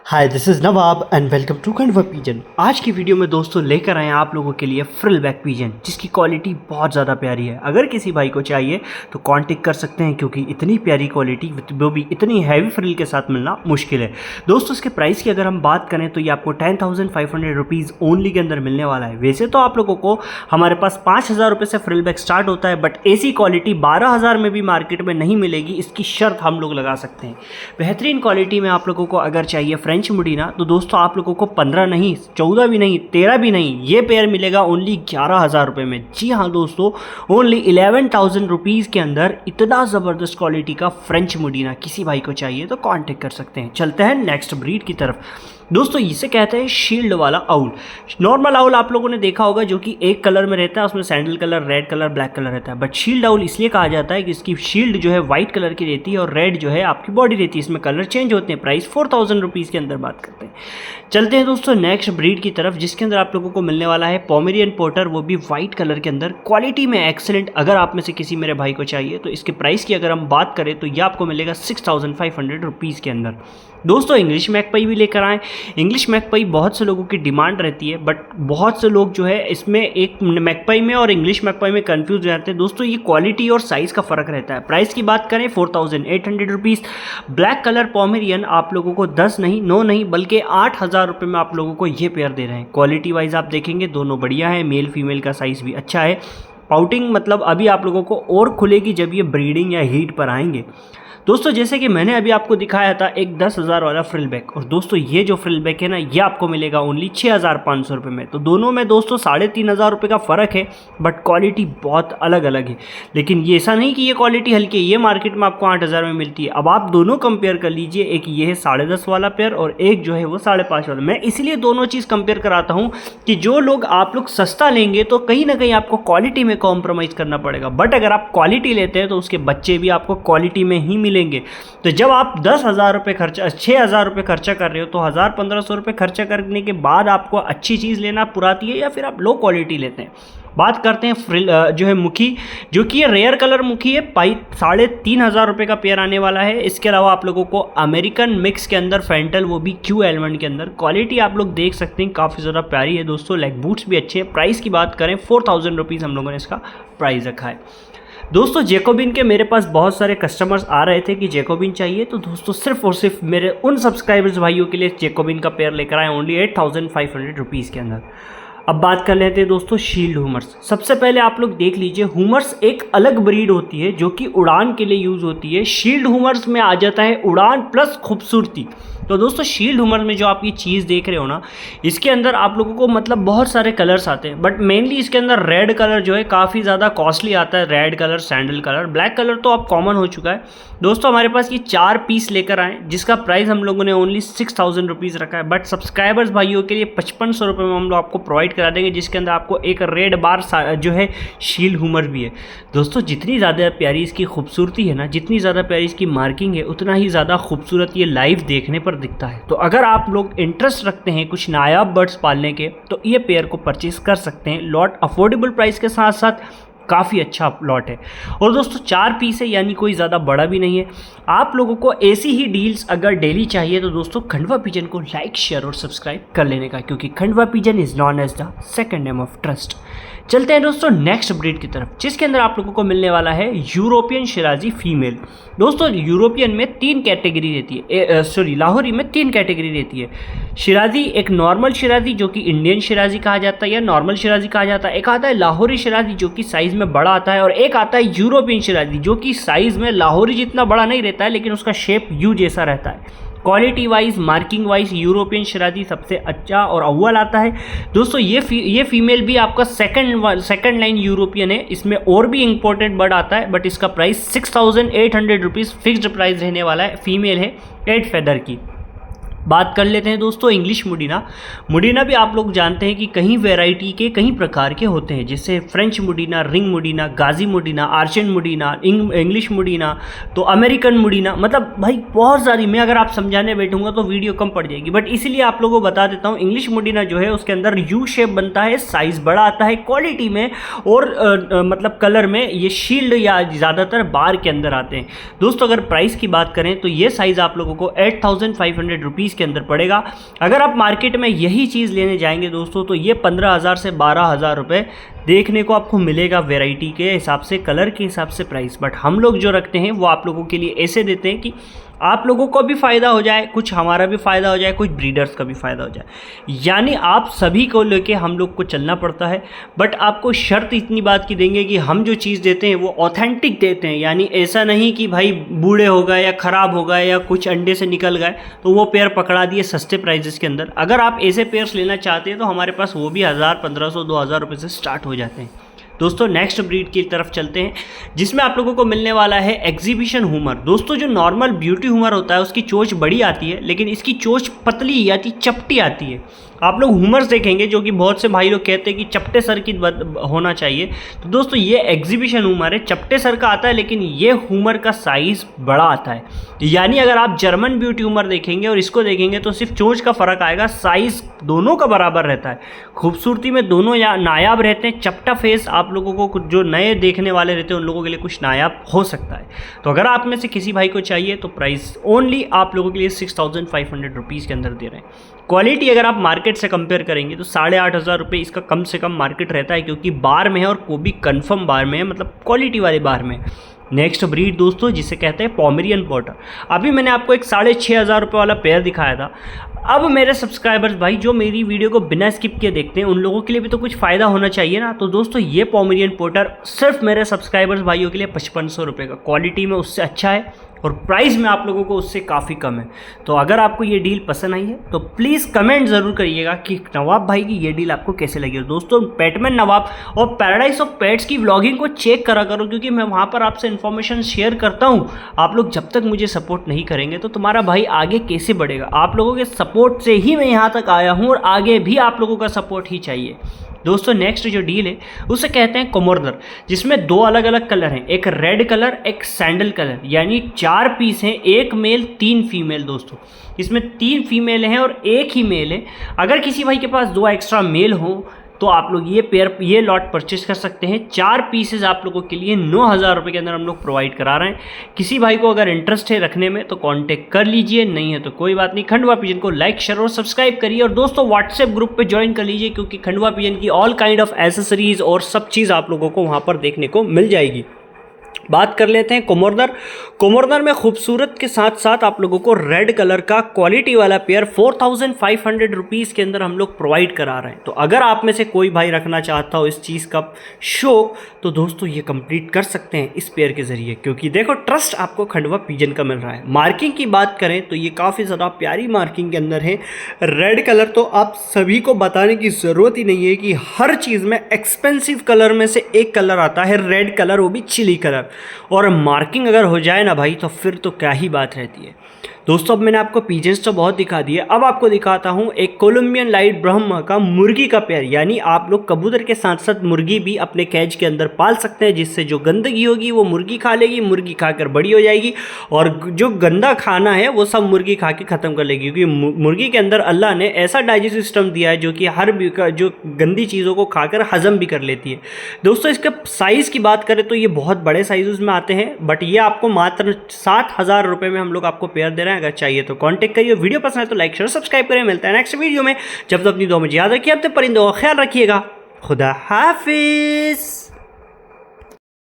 Hi this is Nawab and welcome to Khandwa pigeon. आज की video में दोस्तों लेकर आए हैं आप लोगों के लिए फ्रिल बैक पिजन, जिसकी क्वालिटी बहुत ज़्यादा प्यारी है। अगर किसी भाई को चाहिए तो कांटेक्ट कर सकते हैं, क्योंकि इतनी प्यारी क्वालिटी वो भी इतनी हैवी फ्रिल के साथ मिलना मुश्किल है। दोस्तों इसके प्राइस की अगर हम बात करें तो ये आपको 10,500 रुपीज़ ओनली के अंदर मिलने वाला है। वैसे तो आप लोगों को हमारे पास 5,000 रुपये से फ्रिल बैक स्टार्ट होता है, बट ऐसी क्वालिटी 12,000 में भी मार्केट में नहीं मिलेगी, इसकी शर्त हम लोग लगा सकते हैं। बेहतरीन क्वालिटी में आप लोगों को अगर चाहिए फ्रेंच मुडीना, तो दोस्तों आप लोगों को 15 नहीं, 14 भी नहीं, 13 भी नहीं, ये पेयर मिलेगा ओनली 11,000 रुपये में। जी हाँ दोस्तों, ओनली 11,000 रुपीज़ के अंदर इतना ज़बरदस्त क्वालिटी का फ्रेंच मुडीना किसी भाई को चाहिए तो कांटेक्ट कर सकते हैं। चलते हैं नेक्स्ट ब्रीड की तरफ। दोस्तों इसे कहते हैं शील्ड वाला आउल। नॉर्मल आउल आप लोगों ने देखा होगा जो कि एक कलर में रहता है, उसमें sandal colour, red colour, black colour रहता है। बट शील्ड आउल इसलिए कहा जाता है कि इसकी शील्ड जो है वाइट कलर की रहती है और रेड जो है आपकी बॉडी रहती है। इसमें कलर चेंज होते हैं। प्राइस 4,000 रुपीज़ के अंदर बात करते हैं। चलते हैं दोस्तों नेक्स्ट ब्रीड की तरफ, जिसके अंदर आप लोगों को मिलने वाला है पोमेरियन पोर्टर, वो भी वाइट कलर के अंदर, क्वालिटी में एक्सेलेंट। अगर आप में से किसी मेरे भाई को चाहिए तो इसके प्राइस की अगर हम बात करें तो ये आपको मिलेगा 6,500 रुपीज़ के अंदर। दोस्तों इंग्लिश मैकपाई भी लेकर आए। इंग्लिश मैकपाई बहुत से लोगों की डिमांड रहती है, बट बहुत से लोग जो है इसमें एक मैकपाई में और इंग्लिश मैकपाई में कंफ्यूज हो जाते हैं। दोस्तों ये क्वालिटी और साइज़ का फ़र्क रहता है। प्राइस की बात करें 4,800 रुपीज़। ब्लैक कलर पोमेरियन आप लोगों को 10 नहीं, 9 नहीं, बल्कि 8,000 रुपये में आप लोगों को ये पेयर दे रहे हैं। क्वालिटी वाइज आप देखेंगे दोनों बढ़िया है, मेल फीमेल का साइज़ भी अच्छा है। पाउटिंग मतलब अभी आप लोगों को और खुलेगी जब ये ब्रीडिंग या हीट पर आएंगे। दोस्तों जैसे कि मैंने अभी आपको दिखाया था एक 10,000 वाला फ्रिल बैक, और दोस्तों ये जो फ्रिल बैक है ना, ये आपको मिलेगा ओनली 6,500 रुपये में। तो दोनों में दोस्तों 3,500 रुपये का फ़र्क है, बट क्वालिटी बहुत अलग अलग है। लेकिन ये ऐसा नहीं कि ये क्वालिटी हल्की है, ये मार्केट में आपको 8,000 में मिलती है। अब आप दोनों कंपेयर कर लीजिए, एक ये है 10.5 वाला पेयर और एक जो है वो 5.5 वाला। मैं इसलिए दोनों चीज़ कंपेयर कराता हूँ कि जो लोग आप लोग सस्ता लेंगे तो कहीं ना कहीं आपको क्वालिटी में कॉम्प्रोमाइज़ करना पड़ेगा, बट अगर आप क्वालिटी लेते हैं तो उसके बच्चे भी आपको क्वालिटी में ही मिलेंगे। तो जब आप 10,000 रुपये खर्चा, 6,000 रुपये खर्चा कर रहे हो, तो 1,000-1,500 रुपये खर्चा करने के बाद आपको अच्छी चीज़ लेना पुराती है या फिर आप लो क्वालिटी लेते हैं। बात करते हैं फ्रिल जो है मुखी, जो कि ये रेयर कलर मुखी है। 3,500 रुपये का पेयर आने वाला है। इसके अलावा आप लोगों को अमेरिकन मिक्स के अंदर फेंटल, वो भी क्यू एलमंड के अंदर, क्वालिटी आप लोग देख सकते हैं काफ़ी ज़्यादा प्यारी है दोस्तों। लेग बूट्स भी अच्छे हैं। प्राइस की बात करें 4,000 रुपीज़ हम लोगों ने इसका प्राइस रखा है। दोस्तों जैकोबिन के मेरे पास बहुत सारे कस्टमर्स आ रहे थे कि जैकोबिन चाहिए, तो दोस्तों सिर्फ और सिर्फ मेरे उन सब्सक्राइबर्स भाइयों के लिए जैकोबिन का पेयर लेकर आए ओनली 8,500 रुपीज़ के अंदर। अब बात कर लेते हैं दोस्तों शील्ड हुमर्स। सबसे पहले आप लोग देख लीजिए, हुमर्स एक अलग ब्रीड होती है जो कि उड़ान के लिए यूज़ होती है। शील्ड हुमर्स में आ जाता है उड़ान प्लस खूबसूरती। तो दोस्तों शील्ड हुमर में जो आप ये चीज़ देख रहे हो ना, इसके अंदर आप लोगों को मतलब बहुत सारे कलर्स आते हैं, बट मेनली इसके अंदर रेड कलर जो है काफ़ी ज़्यादा कॉस्टली आता है। Red colour, sandal colour, black colour तो अब कॉमन हो चुका है। दोस्तों हमारे पास ये 4 पीस लेकर आए, जिसका प्राइस हम लोगों ने ओनली 6,000 रुपीज़ रखा है। बट सब्सक्राइबर्स भाइयों के लिए 5,500 रुपये में हम लोग आपको प्रोवाइड करा देंगे, जिसके अंदर आपको एक रेड बार जो है शील्ड हुमर भी है। दोस्तों जितनी ज़्यादा प्यारी इसकी खूबसूरती है ना, जितनी ज़्यादा प्यारी इसकी मार्किंग है, उतना ही ज़्यादा खूबसूरत ये लाइव देखने पर दिखता है। तो अगर आप लोग इंटरेस्ट रखते हैं कुछ नायाब बर्ड्स पालने के, तो ये पेयर को परचेज कर सकते हैं। लॉट अफोर्डेबल प्राइस के साथ साथ काफ़ी अच्छा लॉट है। और दोस्तों 4 पीस है, यानी कोई ज़्यादा बड़ा भी नहीं है। आप लोगों को ऐसी ही डील्स अगर डेली चाहिए तो दोस्तों खंडवा पिजन को लाइक, शेयर और सब्सक्राइब कर लेने का, क्योंकि Khandwa pigeon is known as the second name of trust. चलते हैं दोस्तों नेक्स्ट ब्रीड की तरफ, जिसके अंदर आप लोगों को मिलने वाला है यूरोपियन शिराजी फीमेल। दोस्तों यूरोपियन में 3 कैटेगरी रहती है, लाहौरी में 3 कैटेगरी रहती है। शिराजी, एक नॉर्मल शिराजी जो कि इंडियन शिराजी कहा जाता है या नॉर्मल शिराजी कहा जाता है, एक आता है लाहौरी शिराजी जो कि साइज़ में बड़ा आता है, और एक आता है यूरोपियन शिराजी जो कि साइज़ में लाहौरी जितना बड़ा नहीं रहता है, लेकिन उसका शेप यू जैसा रहता है। Quality wise, marking wise European Shirazi सबसे अच्छा और अव्वल आता है। दोस्तों ये फीमेल भी आपका सेकंड लाइन यूरोपियन है। इसमें और भी इंपॉर्टेंट बर्ड आता है, बट इसका प्राइस 6,800 रुपीज़ फिक्स्ड प्राइस रहने वाला है। फीमेल है 8 फेदर की। बात कर लेते हैं दोस्तों इंग्लिश मुडीना। मुडीना भी आप लोग जानते हैं कि कई वैरायटी के, कई प्रकार के होते हैं, जैसे फ्रेंच मुडीना, रिंग मुडीना, गाजी मुडीना, आर्चन मुडीना, इंग्लिश मुडीना, तो अमेरिकन मुडीना, मतलब भाई बहुत सारी। मैं अगर आप समझाने बैठूंगा तो वीडियो कम पड़ जाएगी, बट इसीलिए आप लोगों को बता देता हूँ। इंग्लिश मुडीना जो है उसके अंदर यू शेप बनता है, साइज़ बड़ा आता है क्वालिटी में, और मतलब कलर में ये शील्ड या ज़्यादातर बार के अंदर आते हैं। दोस्तों अगर प्राइस की बात करें तो ये साइज़ आप लोगों को 8,500 रुपीज़ के अंदर पड़ेगा। अगर आप मार्केट में यही चीज़ लेने जाएंगे दोस्तों तो ये 15,000 से 12,000 रुपये देखने को आपको मिलेगा वैरायटी के हिसाब से, कलर के हिसाब से प्राइस। बट हम लोग जो रखते हैं वो आप लोगों के लिए ऐसे देते हैं कि आप लोगों को भी फ़ायदा हो जाए, कुछ हमारा भी फ़ायदा हो जाए, कुछ ब्रीडर्स का भी फ़ायदा हो जाए। यानी आप सभी को लेके हम लोग को चलना पड़ता है। बट आपको शर्त इतनी बात की देंगे कि हम जो चीज़ देते हैं वो ऑथेंटिक देते हैं। यानी ऐसा नहीं कि भाई बूढ़े हो गए या ख़राब हो गए या कुछ अंडे से निकल गए तो वो पेयर पकड़ा दिए सस्ते प्राइजेस के अंदर। अगर आप ऐसे पेयर्स लेना चाहते हैं तो हमारे पास वो भी 1000, 1500, 2000 रुपये से स्टार्ट हो जाते हैं। दोस्तों नेक्स्ट ब्रीड की तरफ चलते हैं जिसमें आप लोगों को मिलने वाला है एग्जीबिशन हुमर। दोस्तों जो नॉर्मल ब्यूटी हुमर होता है उसकी चोंच बड़ी आती है, लेकिन इसकी चोंच पतली आती, चपटी आती है। आप लोग हुमर्स देखेंगे जो कि बहुत से भाई लोग कहते हैं कि चपटे सर की होना चाहिए। तो दोस्तों ये एग्जीबिशन हुमर है, चपटे सर का आता है, लेकिन ये हुमर का साइज़ बड़ा आता है। यानी अगर आप जर्मन ब्यूटी हुमर देखेंगे और इसको देखेंगे तो सिर्फ चोंच का फ़र्क आएगा, साइज़ दोनों का बराबर रहता है। खूबसूरती में दोनों या नायाब रहते हैं। चपटा फेस आप लोगों को कुछ जो नए देखने वाले रहते हैं उन लोगों के लिए कुछ नायाब हो सकता है। तो अगर आप में से किसी भाई को चाहिए तो प्राइस ओनली आप लोगों के लिए 6500 रुपीज़ के अंदर दे रहे हैं। क्वालिटी अगर आप मार्केट से कंपेयर करेंगे तो 8,500 रुपये इसका कम से कम मार्केट रहता है, क्योंकि बार में है और को भी कन्फर्म बार में है, मतलब क्वालिटी वाले बार में। नेक्स्ट ब्रीड दोस्तों जिसे कहते हैं पोमेरियन पोर्टर। अभी मैंने आपको एक 6,500 रुपये वाला पेयर दिखाया था। अब मेरे सब्सक्राइबर्स भाई जो मेरी वीडियो को बिना स्किप किए देखते हैं उन लोगों के लिए भी तो कुछ फ़ायदा होना चाहिए ना। तो दोस्तों ये पोमेरियन पोर्टर सिर्फ मेरे सब्सक्राइबर्स भाइयों के लिए 5500 रुपये का, क्वालिटी में उससे अच्छा है और प्राइस में आप लोगों को उससे काफ़ी कम है। तो अगर आपको ये डील पसंद आई है तो प्लीज़ कमेंट ज़रूर करिएगा कि नवाब भाई की ये डील आपको कैसे लगी। दोस्तों पेटमैन नवाब और पैराडाइज ऑफ पेट्स की व्लॉगिंग को चेक करा करो, क्योंकि मैं वहाँ पर आपसे इन्फॉर्मेशन शेयर करता हूँ। आप लोग जब तक मुझे सपोर्ट नहीं करेंगे तो तुम्हारा भाई आगे कैसे बढ़ेगा। आप लोगों के सपोर्ट से ही मैं यहाँ तक आया हूँ और आगे भी आप लोगों का सपोर्ट ही चाहिए। दोस्तों नेक्स्ट जो डील है उसे कहते हैं कोमोर्दर, जिसमें दो अलग अलग कलर हैं, एक रेड कलर एक सैंडल कलर। यानी 4 पीस हैं, 1 मेल 3 फीमेल। दोस्तों इसमें 3 फीमेल हैं और 1 ही मेल है। अगर किसी भाई के पास 2 एक्स्ट्रा मेल हो तो आप लोग ये लॉट परचेज कर सकते हैं। 4 पीसेज आप लोगों के लिए 9,000 रुपये के अंदर हम लोग प्रोवाइड करा रहे हैं। किसी भाई को अगर इंटरेस्ट है रखने में तो कांटेक्ट कर लीजिए, नहीं है तो कोई बात नहीं। खंडवा पिजन को लाइक शेयर और सब्सक्राइब करिए और दोस्तों व्हाट्सएप ग्रुप पे ज्वाइन कर लीजिए, क्योंकि खंडवा पिजन की ऑल काइंड ऑफ एसेसरीज और सब चीज़ आप लोगों को वहाँ पर देखने को मिल जाएगी। बात कर लेते हैं कोमोर्दर। कोमोर्दर में खूबसूरत के साथ साथ आप लोगों को रेड कलर का क्वालिटी वाला पेयर 4,500 रुपीज़ के अंदर हम लोग प्रोवाइड करा रहे हैं। तो अगर आप में से कोई भाई रखना चाहता हो इस चीज़ का शौक तो दोस्तों ये कंप्लीट कर सकते हैं इस पेयर के ज़रिए, क्योंकि देखो ट्रस्ट आपको खंडवा पिजन का मिल रहा है। मार्किंग की बात करें तो ये काफ़ी ज़्यादा प्यारी मार्किंग के अंदर है। रेड कलर तो आप सभी को बताने की ज़रूरत ही नहीं है कि हर चीज़ में एक्सपेंसिव कलर में से एक कलर आता है रेड कलर, वो भी चिली कलर। और मार्किंग अगर हो जाए ना भाई तो फिर तो क्या ही बात रहती है। दोस्तों अब मैंने आपको पिजन्स तो बहुत दिखा दिए, अब आपको दिखाता हूँ एक कोलंबियन लाइट ब्रह्मा का मुर्गी का पेयर। यानी आप लोग कबूतर के साथ साथ मुर्गी भी अपने कैज के अंदर पाल सकते हैं, जिससे जो गंदगी होगी वो मुर्गी खा लेगी, मुर्गी खाकर बड़ी हो जाएगी और जो गंदा खाना है वो सब मुर्गी खा के ख़त्म कर लेगी, क्योंकि मुर्गी के अंदर अल्लाह ने ऐसा डाइजेस्टिव सिस्टम दिया है जो कि हर जो गंदी चीज़ों को खाकर हजम भी कर लेती है। दोस्तों इसका साइज़ की बात करें तो ये बहुत बड़े साइज़ में आते हैं, बट ये आपको मात्र 7,000 रुपये में हम लोग आपको पेयर दे रहे हैं। अगर चाहिए तो कांटेक्ट करिए। वीडियो पसंद है तो लाइक शेयर सब्सक्राइब करें। मिलता है नेक्स्ट वीडियो में। जब तक अपनी दुआ में याद रखिए, अपने परिंदों का ख्याल रखिएगा। खुदा हाफिज।